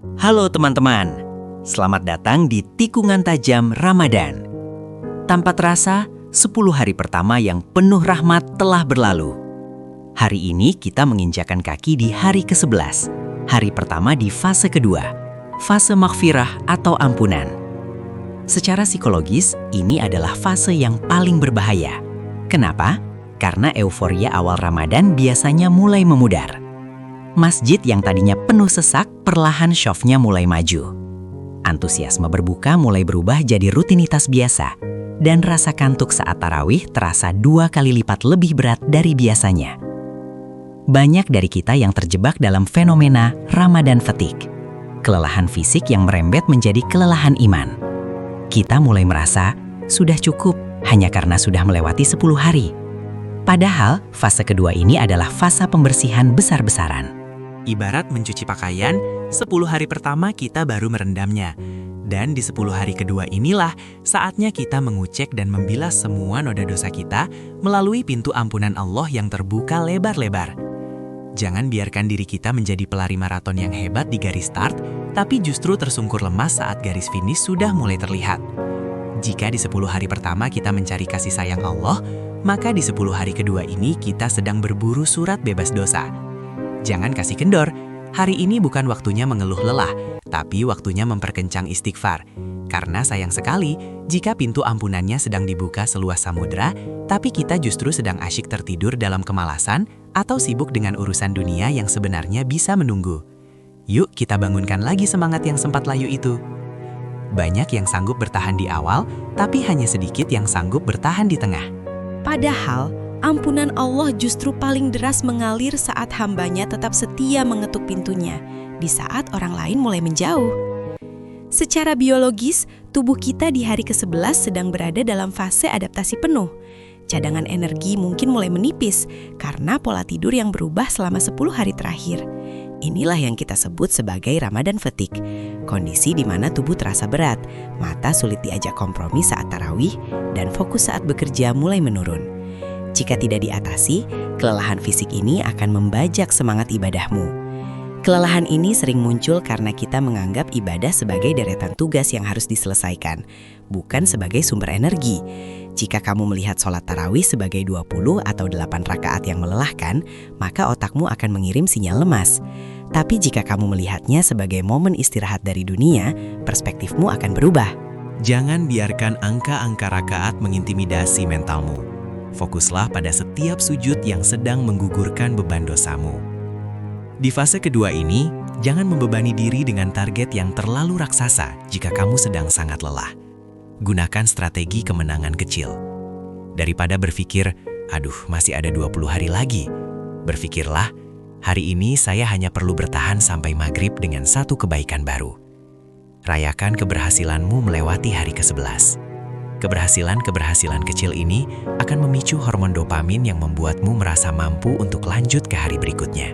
Halo teman-teman, selamat datang di Tikungan Tajam Ramadan. Tanpa terasa, 10 hari pertama yang penuh rahmat telah berlalu. Hari ini kita menginjakan kaki di hari ke-11, hari pertama di fase kedua, fase maghfirah atau ampunan. Secara psikologis, ini adalah fase yang paling berbahaya. Kenapa? Karena euforia awal Ramadan biasanya mulai memudar. Masjid yang tadinya penuh sesak, perlahan syafnya mulai maju. Antusiasme berbuka mulai berubah jadi rutinitas biasa, dan rasa kantuk saat tarawih terasa 2 kali lipat lebih berat dari biasanya. Banyak dari kita yang terjebak dalam fenomena Ramadan fatigue, kelelahan fisik yang merembet menjadi kelelahan iman. Kita mulai merasa sudah cukup hanya karena sudah melewati 10 hari. Padahal fase kedua ini adalah fase pembersihan besar-besaran. Ibarat mencuci pakaian, 10 hari pertama kita baru merendamnya. Dan di 10 hari kedua inilah saatnya kita mengucek dan membilas semua noda dosa kita melalui pintu ampunan Allah yang terbuka lebar-lebar. Jangan biarkan diri kita menjadi pelari maraton yang hebat di garis start, tapi justru tersungkur lemas saat garis finish sudah mulai terlihat. Jika di 10 hari pertama kita mencari kasih sayang Allah, maka di 10 hari kedua ini kita sedang berburu surat bebas dosa. Jangan kasih kendor, hari ini bukan waktunya mengeluh lelah, tapi waktunya memperkencang istighfar. Karena sayang sekali, jika pintu ampunannya sedang dibuka seluas samudra, tapi kita justru sedang asyik tertidur dalam kemalasan atau sibuk dengan urusan dunia yang sebenarnya bisa menunggu. Yuk kita bangunkan lagi semangat yang sempat layu itu. Banyak yang sanggup bertahan di awal, tapi hanya sedikit yang sanggup bertahan di tengah. Padahal, ampunan Allah justru paling deras mengalir saat hambanya tetap setia mengetuk pintunya, di saat orang lain mulai menjauh. Secara biologis, tubuh kita di hari ke-11 sedang berada dalam fase adaptasi penuh. Cadangan energi mungkin mulai menipis karena pola tidur yang berubah selama 10 hari terakhir. Inilah yang kita sebut sebagai Ramadan fatigue, kondisi di mana tubuh terasa berat, mata sulit diajak kompromi saat tarawih, dan fokus saat bekerja mulai menurun. Jika tidak diatasi, kelelahan fisik ini akan membajak semangat ibadahmu. Kelelahan ini sering muncul karena kita menganggap ibadah sebagai deretan tugas yang harus diselesaikan, bukan sebagai sumber energi. Jika kamu melihat sholat tarawih sebagai 20 atau 8 rakaat yang melelahkan, maka otakmu akan mengirim sinyal lemas. Tapi jika kamu melihatnya sebagai momen istirahat dari dunia, perspektifmu akan berubah. Jangan biarkan angka-angka rakaat mengintimidasi mentalmu. Fokuslah pada setiap sujud yang sedang menggugurkan beban dosamu. Di fase kedua ini, jangan membebani diri dengan target yang terlalu raksasa jika kamu sedang sangat lelah. Gunakan strategi kemenangan kecil. Daripada berpikir, aduh masih ada 20 hari lagi. Berpikirlah, hari ini saya hanya perlu bertahan sampai maghrib dengan satu kebaikan baru. Rayakan keberhasilanmu melewati hari ke-11. Keberhasilan-keberhasilan kecil ini akan memicu hormon dopamin yang membuatmu merasa mampu untuk lanjut ke hari berikutnya.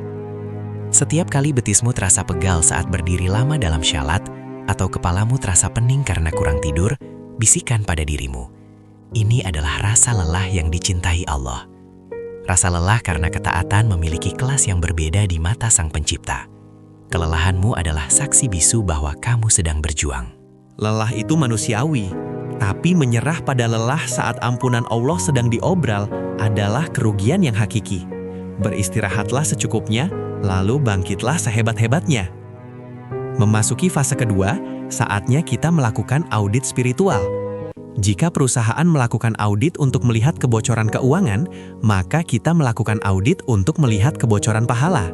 Setiap kali betismu terasa pegal saat berdiri lama dalam syalat, atau kepalamu terasa pening karena kurang tidur, bisikan pada dirimu. Ini adalah rasa lelah yang dicintai Allah. Rasa lelah karena ketaatan memiliki kelas yang berbeda di mata Sang Pencipta. Kelelahanmu adalah saksi bisu bahwa kamu sedang berjuang. Lelah itu manusiawi. Tapi menyerah pada lelah saat ampunan Allah sedang diobral adalah kerugian yang hakiki. Beristirahatlah secukupnya, lalu bangkitlah sehebat-hebatnya. Memasuki fase kedua, saatnya kita melakukan audit spiritual. Jika perusahaan melakukan audit untuk melihat kebocoran keuangan, maka kita melakukan audit untuk melihat kebocoran pahala.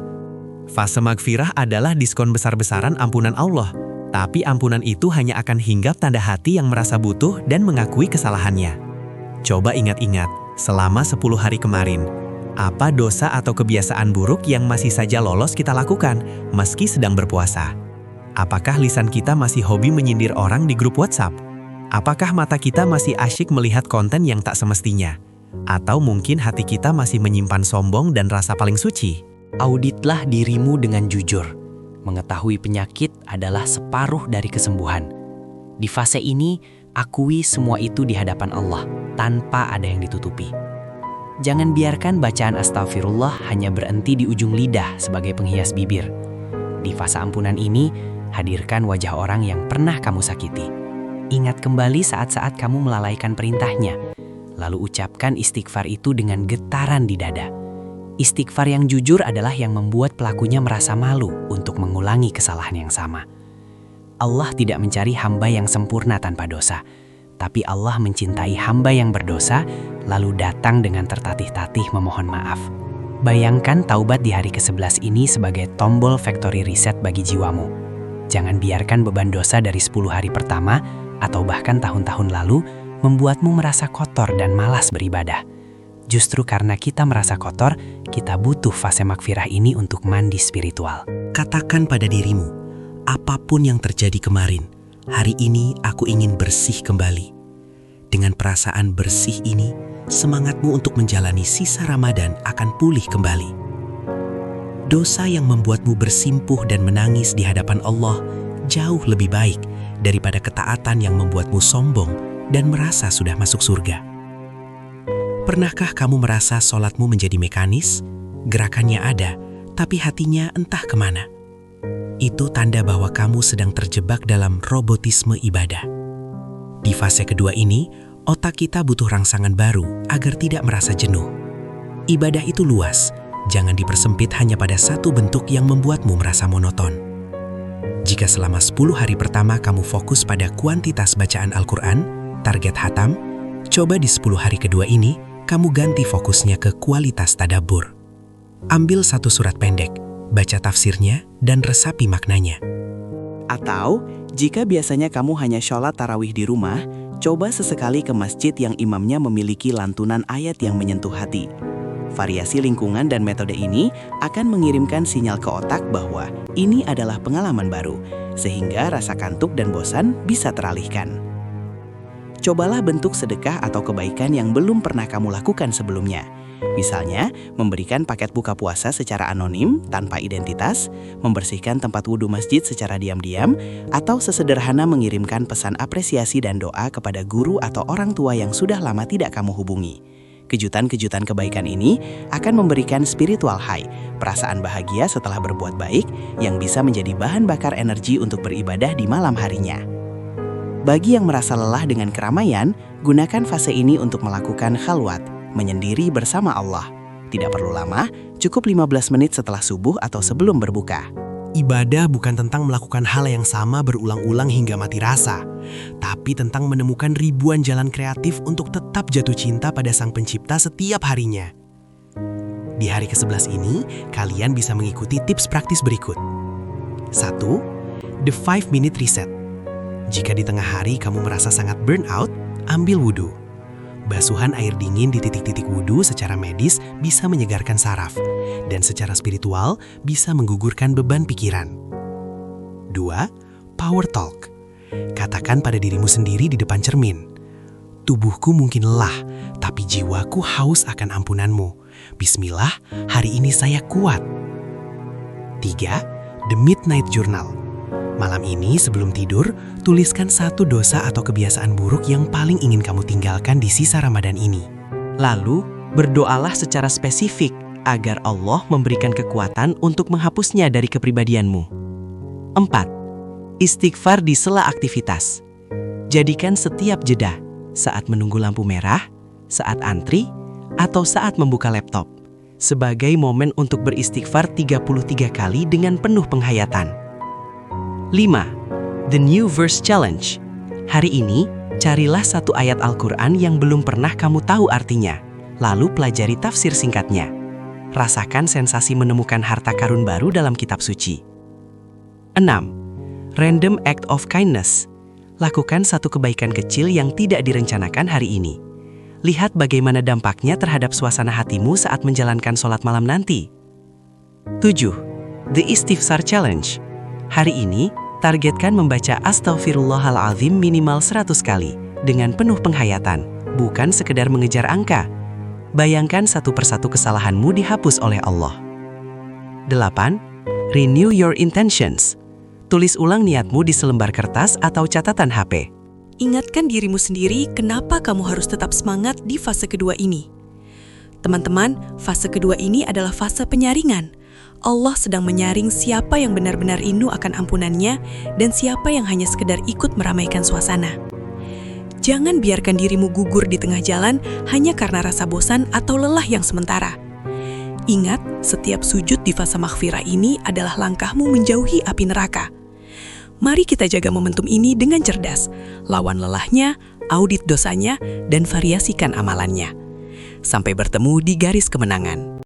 Fase maghfirah adalah diskon besar-besaran ampunan Allah. Tapi ampunan itu hanya akan hinggap tanda hati yang merasa butuh dan mengakui kesalahannya. Coba ingat-ingat, selama 10 hari kemarin, apa dosa atau kebiasaan buruk yang masih saja lolos kita lakukan meski sedang berpuasa? Apakah lisan kita masih hobi menyindir orang di grup WhatsApp? Apakah mata kita masih asyik melihat konten yang tak semestinya? Atau mungkin hati kita masih menyimpan sombong dan rasa paling suci? Auditlah dirimu dengan jujur. Mengetahui penyakit adalah separuh dari kesembuhan. Di fase ini, akui semua itu di hadapan Allah, tanpa ada yang ditutupi. Jangan biarkan bacaan astagfirullah hanya berhenti di ujung lidah sebagai penghias bibir. Di fase ampunan ini, Hadirkan wajah orang yang pernah kamu sakiti. Ingat kembali saat-saat kamu melalaikan perintahnya. Lalu ucapkan istighfar itu dengan getaran di dada. Istighfar yang jujur adalah yang membuat pelakunya merasa malu untuk mengulangi kesalahan yang sama. Allah tidak mencari hamba yang sempurna tanpa dosa, tapi Allah mencintai hamba yang berdosa, lalu datang dengan tertatih-tatih memohon maaf. Bayangkan taubat di hari ke-11 ini sebagai tombol factory reset bagi jiwamu. Jangan biarkan beban dosa dari 10 hari pertama atau bahkan tahun-tahun lalu membuatmu merasa kotor dan malas beribadah. Justru karena kita merasa kotor, kita butuh fase makfirah ini untuk mandi spiritual. Katakan pada dirimu, apapun yang terjadi kemarin, hari ini aku ingin bersih kembali. Dengan perasaan bersih ini, semangatmu untuk menjalani sisa Ramadan akan pulih kembali. Dosa yang membuatmu bersimpuh dan menangis di hadapan Allah jauh lebih baik daripada ketaatan yang membuatmu sombong dan merasa sudah masuk surga. Pernahkah kamu merasa sholatmu menjadi mekanis? Gerakannya ada, tapi hatinya entah kemana. Itu tanda bahwa kamu sedang terjebak dalam robotisme ibadah. Di fase kedua ini, otak kita butuh rangsangan baru agar tidak merasa jenuh. Ibadah itu luas, jangan dipersempit hanya pada satu bentuk yang membuatmu merasa monoton. Jika selama 10 hari pertama kamu fokus pada kuantitas bacaan Al-Quran, target hatam, coba di 10 hari kedua ini, kamu ganti fokusnya ke kualitas tadabbur. Ambil satu surat pendek, baca tafsirnya, dan resapi maknanya. Atau, jika biasanya kamu hanya sholat tarawih di rumah, coba sesekali ke masjid yang imamnya memiliki lantunan ayat yang menyentuh hati. Variasi lingkungan dan metode ini akan mengirimkan sinyal ke otak bahwa ini adalah pengalaman baru, sehingga rasa kantuk dan bosan bisa teralihkan. Cobalah bentuk sedekah atau kebaikan yang belum pernah kamu lakukan sebelumnya. Misalnya, memberikan paket buka puasa secara anonim, tanpa identitas, membersihkan tempat wudhu masjid secara diam-diam, atau sesederhana mengirimkan pesan apresiasi dan doa kepada guru atau orang tua yang sudah lama tidak kamu hubungi. Kejutan-kejutan kebaikan ini akan memberikan spiritual high, perasaan bahagia setelah berbuat baik yang bisa menjadi bahan bakar energi untuk beribadah di malam harinya. Bagi yang merasa lelah dengan keramaian, gunakan fase ini untuk melakukan khalwat, menyendiri bersama Allah. Tidak perlu lama, cukup 15 menit setelah subuh atau sebelum berbuka. Ibadah bukan tentang melakukan hal yang sama berulang-ulang hingga mati rasa, tapi tentang menemukan ribuan jalan kreatif untuk tetap jatuh cinta pada Sang Pencipta setiap harinya. Di hari ke-11 ini, kalian bisa mengikuti tips praktis berikut. 1. The 5-minute reset. Jika di tengah hari kamu merasa sangat burn out, ambil wudhu. Basuhan air dingin di titik-titik wudhu secara medis bisa menyegarkan saraf, dan secara spiritual bisa menggugurkan beban pikiran. 2. Power talk. Katakan pada dirimu sendiri di depan cermin. Tubuhku mungkin lelah, tapi jiwaku haus akan ampunanmu. Bismillah, hari ini saya kuat. 3. The Midnight Journal. Malam ini sebelum tidur, tuliskan satu dosa atau kebiasaan buruk yang paling ingin kamu tinggalkan di sisa Ramadan ini. Lalu, berdoalah secara spesifik agar Allah memberikan kekuatan untuk menghapusnya dari kepribadianmu. 4. Istighfar di sela aktivitas. Jadikan setiap jeda, saat menunggu lampu merah, saat antri, atau saat membuka laptop, sebagai momen untuk beristighfar 33 kali dengan penuh penghayatan. 5. The New Verse Challenge. Hari ini, carilah satu ayat Al-Quran yang belum pernah kamu tahu artinya, lalu pelajari tafsir singkatnya. Rasakan sensasi menemukan harta karun baru dalam kitab suci. 6. Random Act of Kindness. Lakukan satu kebaikan kecil yang tidak direncanakan hari ini. Lihat bagaimana dampaknya terhadap suasana hatimu saat menjalankan sholat malam nanti. 7. The Istighfar Challenge. Hari ini, targetkan membaca Astaghfirullahaladzim minimal 100 kali dengan penuh penghayatan, bukan sekedar mengejar angka. Bayangkan satu persatu kesalahanmu dihapus oleh Allah. 8. Renew your intentions. Tulis ulang niatmu di selembar kertas atau catatan HP. Ingatkan dirimu sendiri kenapa kamu harus tetap semangat di fase kedua ini. Teman-teman, fase kedua ini adalah fase penyaringan. Allah sedang menyaring siapa yang benar-benar rindu akan ampunannya dan siapa yang hanya sekedar ikut meramaikan suasana. Jangan biarkan dirimu gugur di tengah jalan hanya karena rasa bosan atau lelah yang sementara. Ingat, setiap sujud di fase maghfirah ini adalah langkahmu menjauhi api neraka. Mari kita jaga momentum ini dengan cerdas, lawan lelahnya, audit dosanya, dan variasikan amalannya. Sampai bertemu di garis kemenangan.